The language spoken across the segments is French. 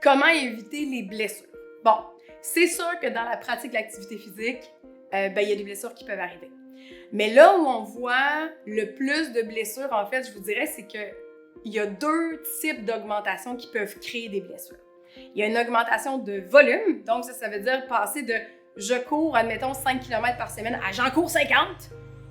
Comment éviter les blessures? Bon, c'est sûr que dans la pratique de l'activité physique, il y a des blessures qui peuvent arriver. Mais là où on voit le plus de blessures, en fait, je vous dirais, c'est qu'il y a deux types d'augmentation qui peuvent créer des blessures. Il y a une augmentation de volume, donc ça veut dire passer de je cours, admettons, 5 km par semaine à j'en cours 50.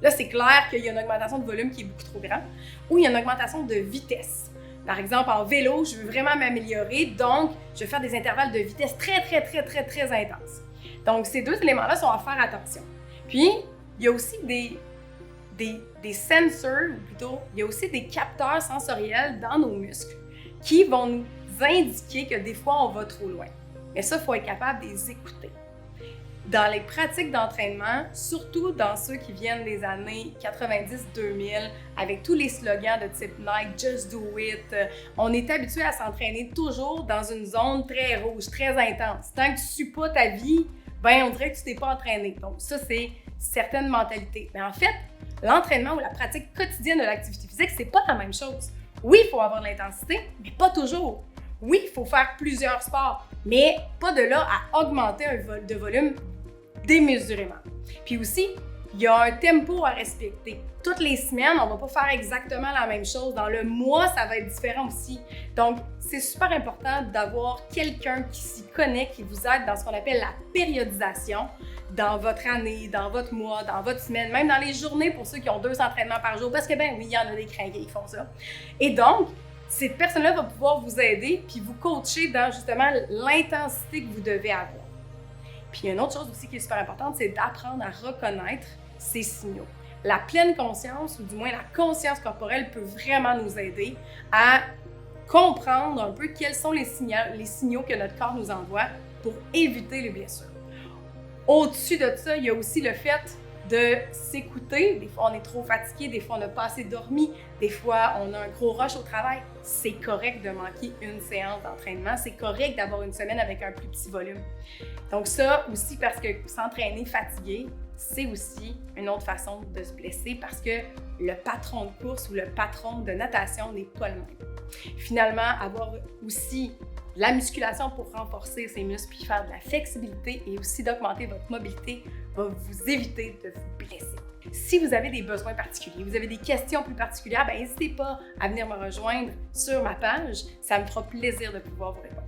Là, c'est clair qu'il y a une augmentation de volume qui est beaucoup trop grande. Ou il y a une augmentation de vitesse. Par exemple, en vélo, je veux vraiment m'améliorer, donc je vais faire des intervalles de vitesse très intenses. Donc, ces deux éléments-là sont à faire attention. Puis, il y a aussi des sensors, ou plutôt, il y a aussi des capteurs sensoriels dans nos muscles qui vont nous indiquer que des fois, on va trop loin. Mais ça, il faut être capable de les écouter. Dans les pratiques d'entraînement, surtout dans ceux qui viennent des années 90-2000, avec tous les slogans de type Nike, Just Do It, on est habitué à s'entraîner toujours dans une zone très rouge, très intense. Tant que tu ne suis pas ta vie, on dirait que tu t'es pas entraîné. Donc ça, c'est certaines mentalités. Mais en fait, l'entraînement ou la pratique quotidienne de l'activité physique, c'est pas la même chose. Oui, il faut avoir de l'intensité, mais pas toujours. Oui, il faut faire plusieurs sports, mais pas de là à augmenter un vol de volume démesurément. Puis aussi, il y a un tempo à respecter. Toutes les semaines, on ne va pas faire exactement la même chose. Dans le mois, ça va être différent aussi. Donc, c'est super important d'avoir quelqu'un qui s'y connaît, qui vous aide dans ce qu'on appelle la périodisation dans votre année, dans votre mois, dans votre semaine, même dans les journées pour ceux qui ont 2 entraînements par jour, parce que oui, il y en a des crinqués qui font ça. Et donc, cette personne-là va pouvoir vous aider puis vous coacher dans justement l'intensité que vous devez avoir. Puis il y a une autre chose aussi qui est super importante, c'est d'apprendre à reconnaître ces signaux. La pleine conscience, ou du moins la conscience corporelle, peut vraiment nous aider à comprendre un peu quels sont les signaux que notre corps nous envoie pour éviter les blessures. Au-dessus de ça, il y a aussi le fait de s'écouter. Des fois, on est trop fatigué, des fois, on n'a pas assez dormi, des fois, on a un gros rush au travail. C'est correct de manquer une séance d'entraînement, c'est correct d'avoir une semaine avec un plus petit volume. Donc ça aussi, parce que s'entraîner fatigué, c'est aussi une autre façon de se blesser parce que le patron de course ou le patron de natation n'est pas le même. Finalement, avoir aussi la musculation pour renforcer ses muscles puis faire de la flexibilité et aussi d'augmenter votre mobilité va vous éviter de vous blesser. Si vous avez des besoins particuliers, vous avez des questions plus particulières, n'hésitez pas à venir me rejoindre sur ma page. Ça me fera plaisir de pouvoir vous répondre.